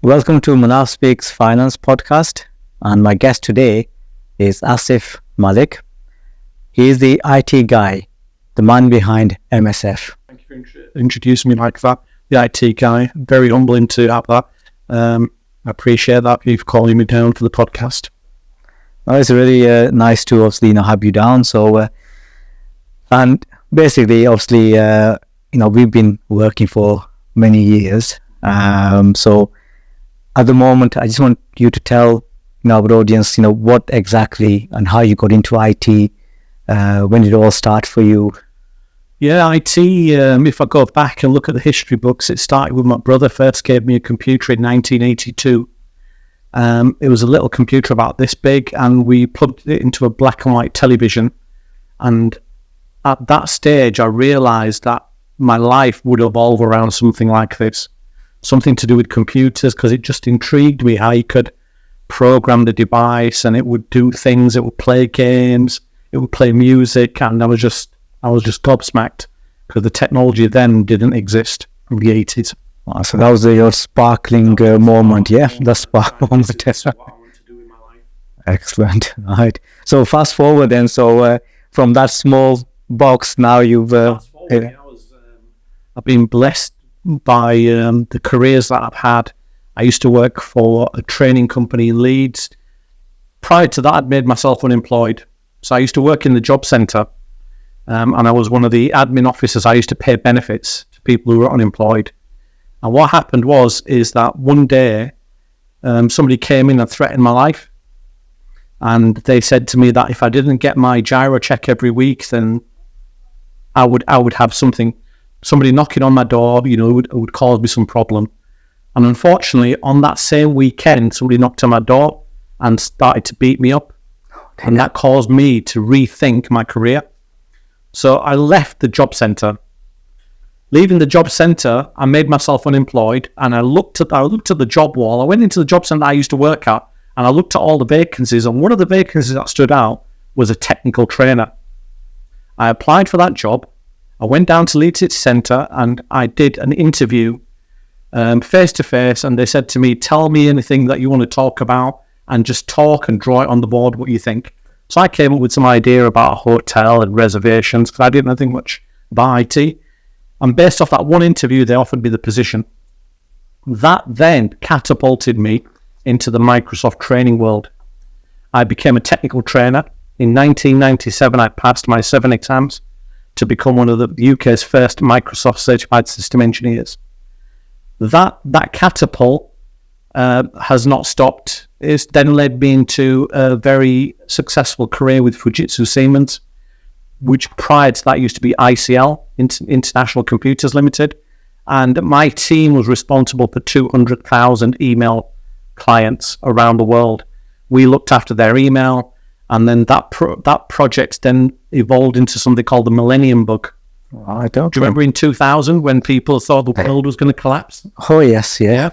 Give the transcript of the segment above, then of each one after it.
Welcome to Manaf Speaks Finance podcast, and my guest today is Asif Malik. He is the IT guy, the man behind MSF. Thank you for introducing me like that. The IT guy, very humbling to have that. I appreciate that you've calling me down for the podcast. Well, it's really nice to obviously have you down. So, and basically, obviously, we've been working for many years. So at the moment, I just want you to tell our audience, what exactly and how you got into IT. When did it all start for you? Yeah, IT, if I go back and look at the history books, it started with my brother first gave me a computer in 1982. It was a little computer about this big, and we plugged it into a black and white television. And at that stage, I realised that my life would evolve around something like this. Something to do with computers, because it just intrigued me how you could program the device and it would do things, it would play games, it would play music, and I was just gobsmacked because the technology then didn't exist in the 80s. Wow, so that was your sparkling moment, yeah? The spark moment. That's what I want to do in my life. Excellent. All right. So fast forward then, from that small box, now you've... I've been blessed by the careers that I've had. I used to work for a training company in Leeds. Prior to that, I'd made myself unemployed. So I used to work in the job centre, and I was one of the admin officers. I used to pay benefits to people who were unemployed. And what happened is that one day, somebody came in and threatened my life. And they said to me that if I didn't get my gyro check every week, then I would have somebody knocking on my door, would cause me some problem. And unfortunately, on that same weekend, somebody knocked on my door and started to beat me up. And that caused me to rethink my career. So I left the job centre. Leaving the job centre, I made myself unemployed, and I looked at the job wall. I went into the job centre I used to work at, and I looked at all the vacancies, and one of the vacancies that stood out was a technical trainer. I applied for that job. I went down to Leeds City Centre and I did an interview face to face, and they said to me, tell me anything that you want to talk about and just talk and draw it on the board what you think. So I came up with some idea about a hotel and reservations because I didn't know anything much about IT. And based off that one interview, they offered me the position. That then catapulted me into the Microsoft training world. I became a technical trainer. In 1997, I passed my 7 exams to become one of the UK's first Microsoft certified system engineers. That catapult has not stopped. It's then led me into a very successful career with Fujitsu Siemens, which prior to that used to be ICL, International Computers Limited. And my team was responsible for 200,000 email clients around the world. We looked after their email. And then that project then evolved into something called the Millennium Bug. I don't. Do you remember in 2000 when people thought the world was going to collapse? Oh, yes, yeah.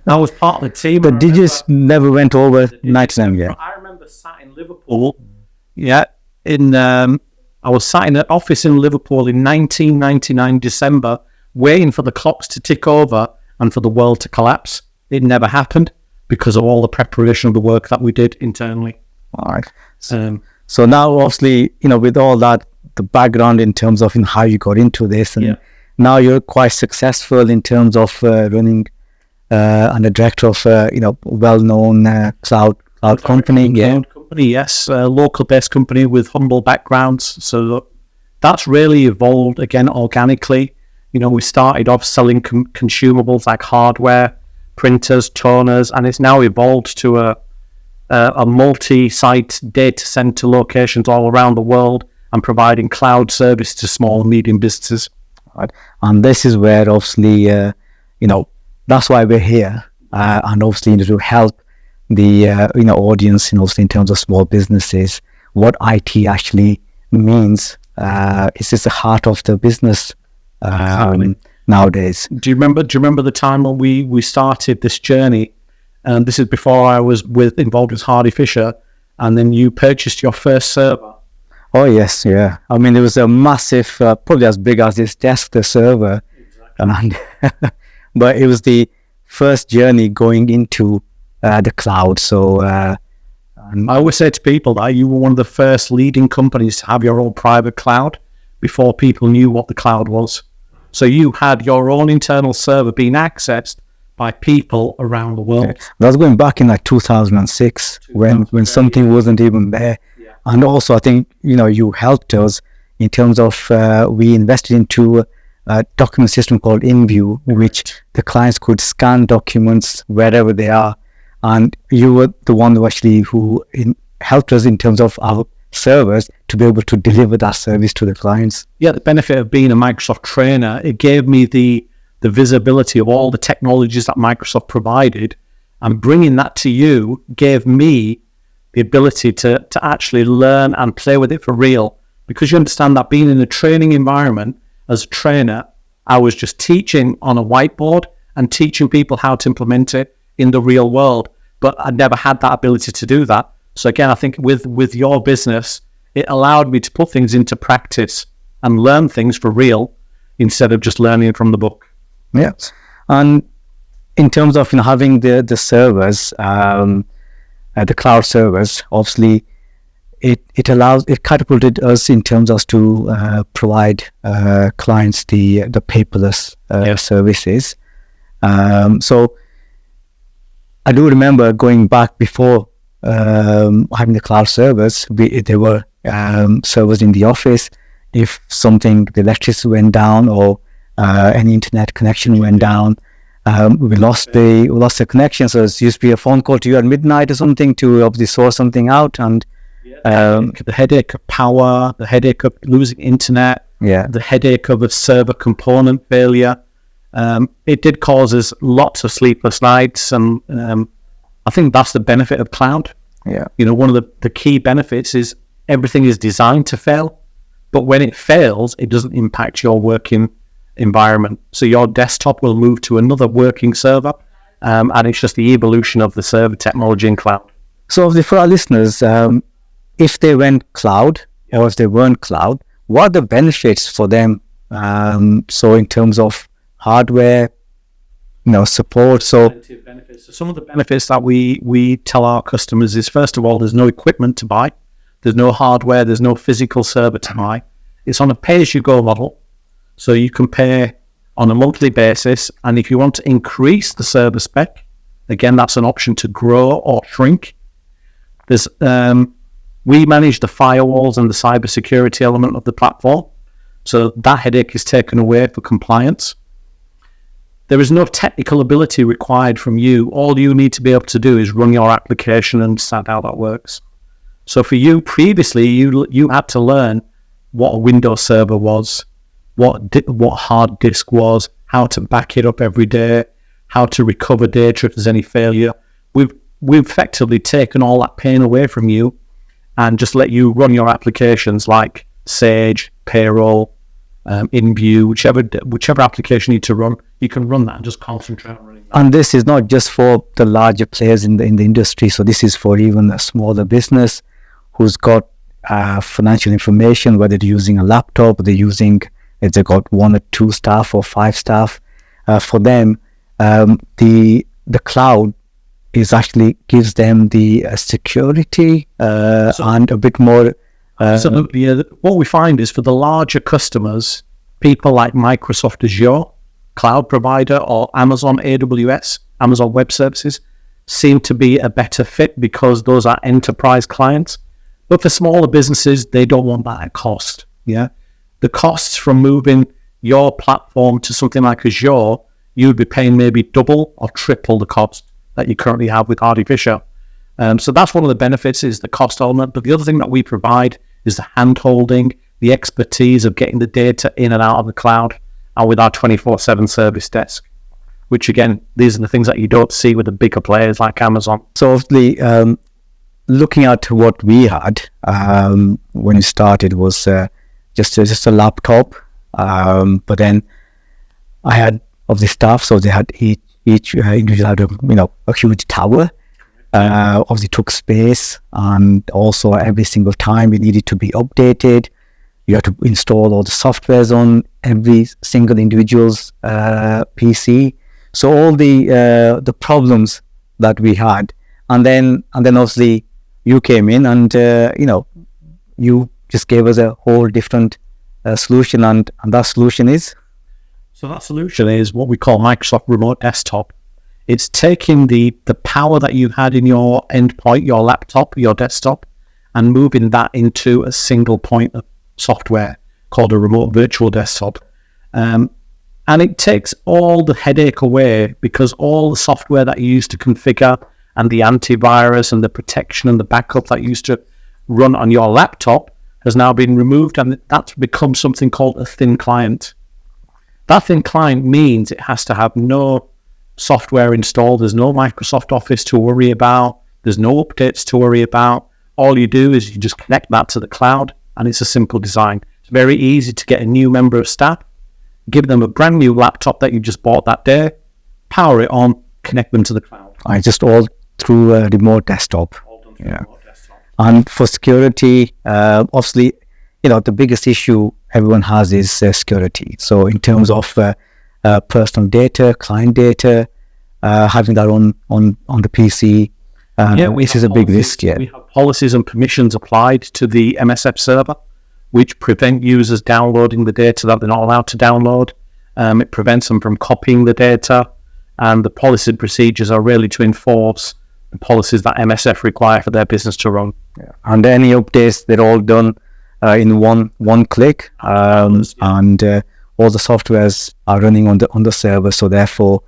I was part of the team. But did you never went over 99? Yeah. I remember sat in Liverpool. Yeah. I was sat in an office in Liverpool in 1999 December, waiting for the clocks to tick over and for the world to collapse. It never happened because of all the preparation of the work that we did internally. All right. So now, obviously, with all that, the background in terms of how you got into this, and now you're quite successful in terms of running and the director of well-known cloud company. Cloud company, yes, a local-based company with humble backgrounds. So that's really evolved again organically. We started off selling consumables like hardware, printers, toners, and it's now evolved to a multi-site data center locations all around the world and providing cloud service to small and medium businesses. Right. And this is where obviously, that's why we're here. And obviously, to help the, audience, in terms of small businesses, what IT actually means. It's just the heart of the business nowadays. Do you remember the time when we started this journey? And this is before I was involved with Hardy Fisher, and then you purchased your first server. Oh yes, yeah. I mean, it was a massive, probably as big as this desk, the server. Exactly. And but it was the first journey going into the cloud. So I always say to people that you were one of the first leading companies to have your own private cloud before people knew what the cloud was. So you had your own internal server being accessed by people around the world. That was going back in like 2006 when something wasn't even there. Yeah. And also I think, you helped us in terms of we invested into a document system called InView, which the clients could scan documents wherever they are. And you were the one who helped us in terms of our servers to be able to deliver that service to the clients. Yeah, the benefit of being a Microsoft trainer, it gave me the visibility of all the technologies that Microsoft provided, and bringing that to you gave me the ability to actually learn and play with it for real. Because you understand that being in a training environment as a trainer, I was just teaching on a whiteboard and teaching people how to implement it in the real world. But I never had that ability to do that. So again, I think with your business, it allowed me to put things into practice and learn things for real instead of just learning from the book. Yeah. And in terms of having the servers, the cloud servers, obviously it catapulted us in terms of to provide clients the paperless services. So I do remember going back before having the cloud servers. There were servers in the office. If the electricity went down or any internet connection went down, we lost the connection. So it used to be a phone call to you at midnight or something to obviously sort something out. And the headache of power, the headache of losing internet, the headache of a server component failure. It did cause us lots of sleepless nights, and I think that's the benefit of cloud. Yeah. One of the key benefits is everything is designed to fail, but when it fails, it doesn't impact your working environment. So your desktop will move to another working server, and it's just the evolution of the server technology in cloud. So for our listeners, if they went cloud or if they weren't cloud, what are the benefits for them? So in terms of hardware, support. So some of the benefits that we tell our customers is, first of all, there's no equipment to buy. There's no hardware. There's no physical server to buy. It's on a pay-as-you-go model. So you can pay on a monthly basis. And if you want to increase the server spec, again, that's an option to grow or shrink. We manage the firewalls and the cybersecurity element of the platform. So that headache is taken away for compliance. There is no technical ability required from you. All you need to be able to do is run your application and understand how that works. So for you, previously, you had to learn what a Windows server was, what hard disk was, how to back it up every day, how to recover data if there's any failure. We've effectively taken all that pain away from you and just let you run your applications like Sage, Payroll, InView, whichever application you need to run, you can run that and just concentrate on running that. And this is not just for the larger players in the industry. So this is for even a smaller business who's got financial information, whether they're using a laptop, if they've got 1 or 2 staff or 5 staff. For them, the cloud is actually gives them the security and a bit more. Absolutely. What we find is for the larger customers, people like Microsoft Azure, cloud provider, or Amazon AWS, Amazon Web Services, seem to be a better fit because those are enterprise clients. But for smaller businesses, they don't want that at cost. Yeah, the costs from moving your platform to something like Azure, you'd be paying maybe double or triple the cost that you currently have with Artificial. So that's one of the benefits, is the cost element. But the other thing that we provide is the hand-holding, the expertise of getting the data in and out of the cloud, and with our 24/7 service desk, which again, these are the things that you don't see with the bigger players like Amazon. So obviously, looking at what we had when we started was just a laptop, but then I had of the staff, so they had each individual had a huge tower. Obviously took space, and also every single time it needed to be updated. You had to install all the softwares on every single individual's PC. So all the problems that we had, and then obviously you came in, and you just gave us a whole different solution, and that solution is. So that solution is what we call Microsoft Remote Desktop. It's taking the power that you had in your endpoint, your laptop, your desktop, and moving that into a single point of software called a remote virtual desktop. And it takes all the headache away, because all the software that you used to configure and the antivirus and the protection and the backup that you used to run on your laptop has now been removed, and that's become something called a thin client. That thin client means it has to have no software installed. There's no Microsoft Office to worry about. There's no updates to worry about. All you do is you just connect that to the cloud, and it's a simple design. It's very easy to get a new member of staff, give them a brand new laptop that you just bought that day, power it on, connect them to the cloud. I just all through a remote desktop. All done through remote desktop. And for security, obviously, the biggest issue everyone has is security. So in terms of personal data, client data, having that on the PC, this is a big risk. Yeah, we have policies and permissions applied to the MSF server, which prevent users downloading the data that they're not allowed to download. It prevents them from copying the data, and the policy and procedures are really to enforce the policies that MSF require for their business to run. Yeah. And any updates, they're all done in one click, and all the softwares are running on the server. So therefore,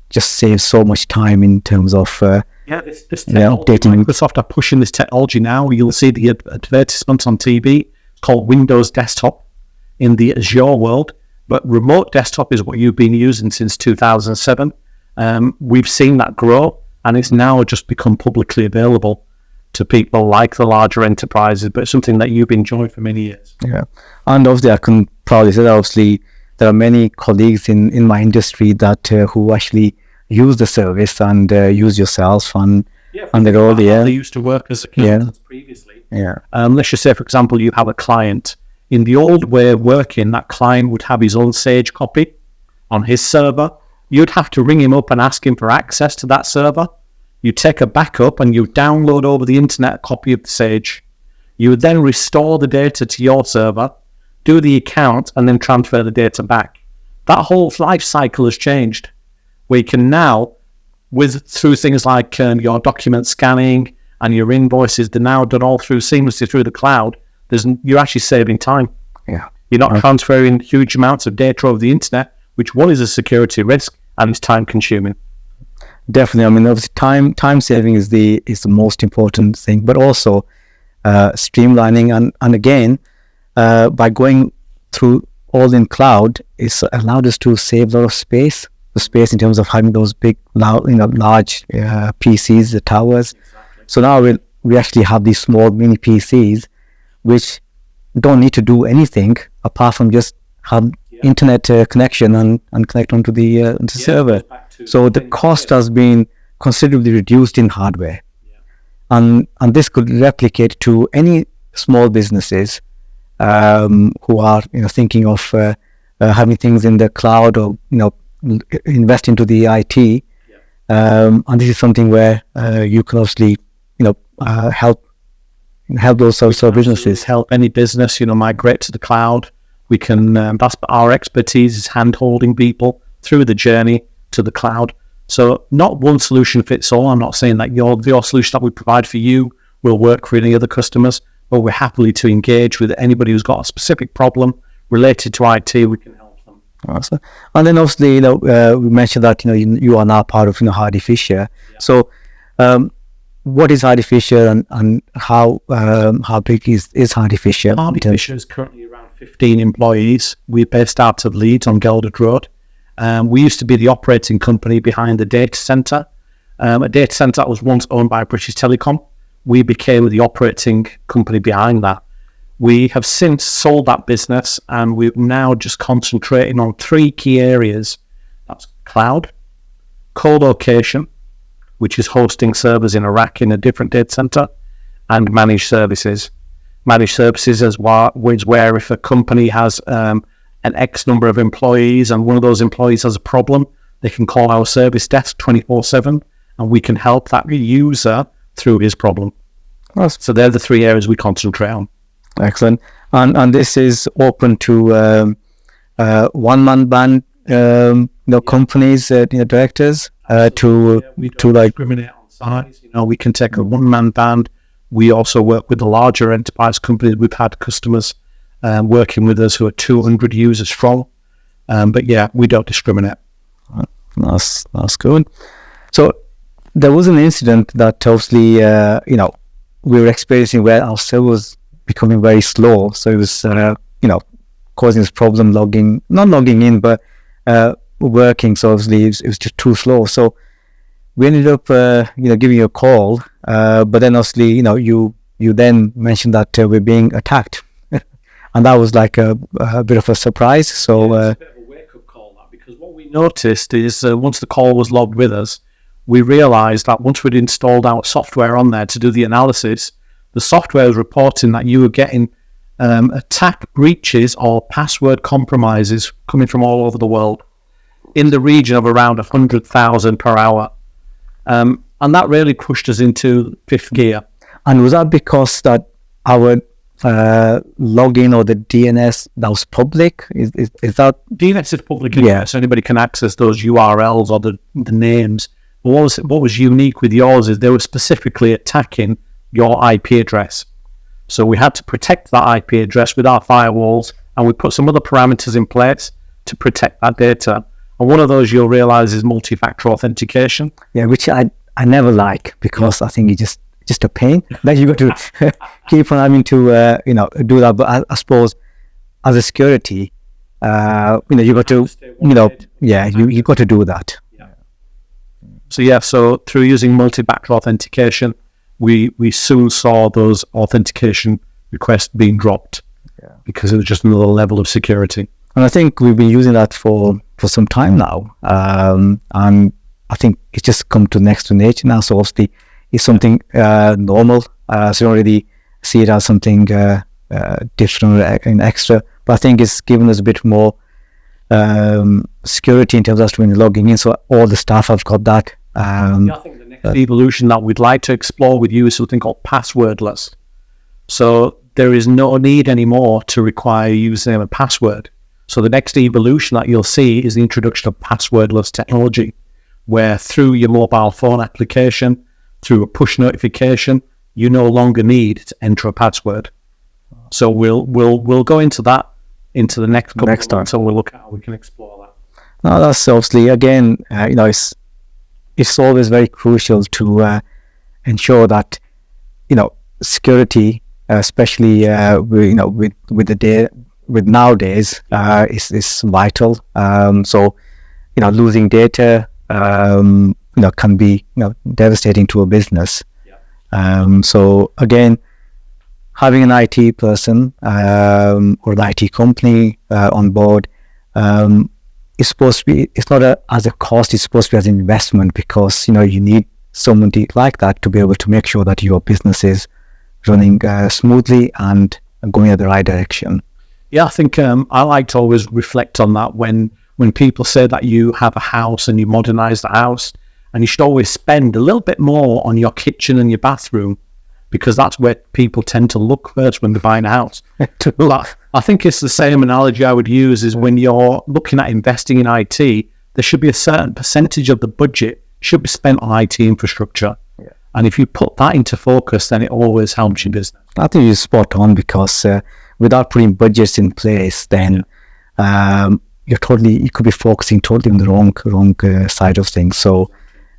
just saves so much time in terms of this updating. Microsoft are pushing this technology now. You'll see the advertisements on TV. It's called Windows Desktop in the Azure world, but remote desktop is what you've been using since 2007. We've seen that grow, and it's now just become publicly available to people like the larger enterprises, but it's something that you've enjoyed for many years. Yeah, and obviously I can proudly say that obviously there are many colleagues in my industry that who actually use the service and use yourself, and they're all there. They used to work as accountants previously. Yeah. Let's just say, for example, you have a client. In the old way of working, that client would have his own Sage copy on his server. You'd have to ring him up and ask him for access to that server. You take a backup and you download over the internet a copy of the Sage. You would then restore the data to your server, do the account, and then transfer the data back. That whole life cycle has changed. We can now, through things like your document scanning and your invoices, they're now done all seamlessly through the cloud. You're actually saving time. Yeah, you're not transferring huge amounts of data over the internet, which one is a security risk and it's time consuming. Definitely. I mean, obviously, time saving is the most important thing, but also streamlining, and again, by going through all in cloud, it's allowed us to save a lot of space. The space in terms of having those big, large PCs, the towers. Exactly. So now we actually have these small mini PCs, which don't need to do anything apart from just have internet connection and connect onto the server. So the cost has been considerably reduced in hardware, and this could replicate to any small businesses who are thinking of having things in the cloud, or invest into the IT, and this is something where you can obviously help those sorts of businesses. Help any business migrate to the cloud. We can that's our expertise is hand holding people through the journey to the cloud. So not one solution fits all. I'm not saying that your solution that we provide for you will work for any other customers, but we're happily to engage with anybody who's got a specific problem related to IT. We can help them. Awesome. And then obviously, we mentioned that you are now part of Hardy Fisher. Yeah. So, what is Hardy Fisher, and how big is Hardy Fisher? Hardy Fisher is currently around 15 employees. We're based out of Leeds on Gelderd Road. We used to be the operating company behind the data centre. A data centre that was once owned by British Telecom. We became the operating company behind that. We have since sold that business, and we're now just concentrating on 3 key areas. That's cloud, co-location, which is hosting servers in Iraq in a different data center, and managed services. Managed services is where if a company has an X number of employees and one of those employees has a problem, they can call our service desk 24/7, and we can help that user through his problem. So they're the 3 areas we concentrate on. Excellent. And this is open to one-man band, companies, directors, to like discriminate on size. We can take a one-man band. We also work with the larger enterprise companies. We've had customers working with us who are 200 users strong. But yeah, we don't discriminate. That's good. So there was an incident that obviously, we were experiencing where our server was becoming very slow. So it was, causing us problem not logging in, but working. So obviously it was just too slow. So we ended up, giving you a call. But then obviously, you then mentioned that we're being attacked. And that was like a bit of a surprise. So it's a bit of a wake-up call, that, because what we noticed is once the call was logged with us, we realised that once we'd installed our software on there to do the analysis, the software was reporting that you were getting attack breaches or password compromises coming from all over the world in the region of around 100,000 per hour. And that really pushed us into fifth gear. And was that because that our login or the DNS that was public? Is that DNS is public? Yeah, so anybody can access those URLs or the names. But what was unique with yours is they were specifically attacking your IP address. So we had to protect that IP address with our firewalls, and we put some other parameters in place to protect that data. And one of those you'll realize is multi-factor authentication. Yeah, which I never like, because I think it's just a pain. Like you got to keep on having to do that. But I suppose as a security, you got to you got to do that. So through using multi-factor authentication, we soon saw those authentication requests being dropped because it was just another level of security. And I think we've been using that for some time now, and I think it's just come to next to nature now. So obviously it's something normal, so you don't really see it as something different and extra. But I think it's given us a bit more security in terms of when you're logging in. So all the staff have got that. I think the next evolution that we'd like to explore with you is something called passwordless. So there is no need anymore to require username and password. So the next evolution that you'll see is the introduction of passwordless technology, where through your mobile phone application, through a push notification, you no longer need to enter a password. So we'll go into that into the next couple of months, and we'll look at how we can explore that. No, that's obviously, again, it's always very crucial to ensure that security, especially with nowadays, is vital. So losing data can be devastating to a business. So again, having an IT person or an IT company on board, it's supposed to be, it's not as a cost, it's supposed to be as an investment, because you need somebody like that to be able to make sure that your business is running smoothly and going in the right direction. Yeah, I think I like to always reflect on that when people say that you have a house and you modernize the house, and you should always spend a little bit more on your kitchen and your bathroom, because that's where people tend to look first when they're buying a house. I think it's the same analogy I would use is when you're looking at investing in IT, there should be a certain percentage of the budget should be spent on IT infrastructure. Yeah. And if you put that into focus, then it always helps your business. I think you're spot on, because without putting budgets in place, then you could be focusing totally on the wrong side of things. So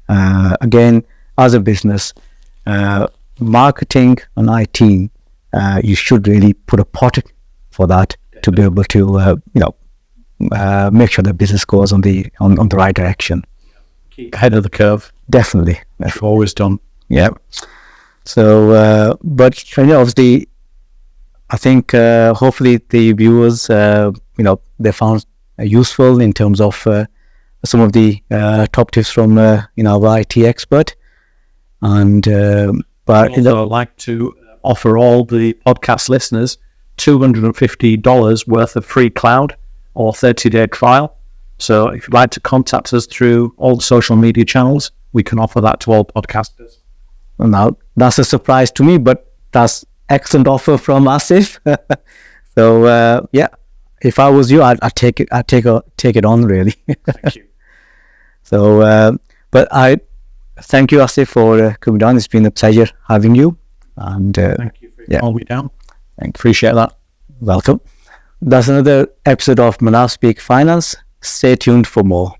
again, as a business, marketing and IT, you should really put a pot for that to be able to make sure the business goes on the right direction. Keep ahead of the curve. Definitely. We've always done. Yeah. So, but obviously, I think hopefully the viewers, they found useful in terms of some of the top tips from our IT expert. And but I'd like to offer all the podcast listeners $250 worth of free cloud or 30-day trial. So if you'd like to contact us through all the social media channels, we can offer that to all podcasters. Now, that's a surprise to me, but that's excellent offer from Asif. So, yeah, if I was you, I'd take it on, really. Thank you. So, but I thank you, Asif, for coming down. It's been a pleasure having you. And thank you for calling me down. Appreciate that. Welcome. That's another episode of Manaf Speaks Finance. Stay tuned for more.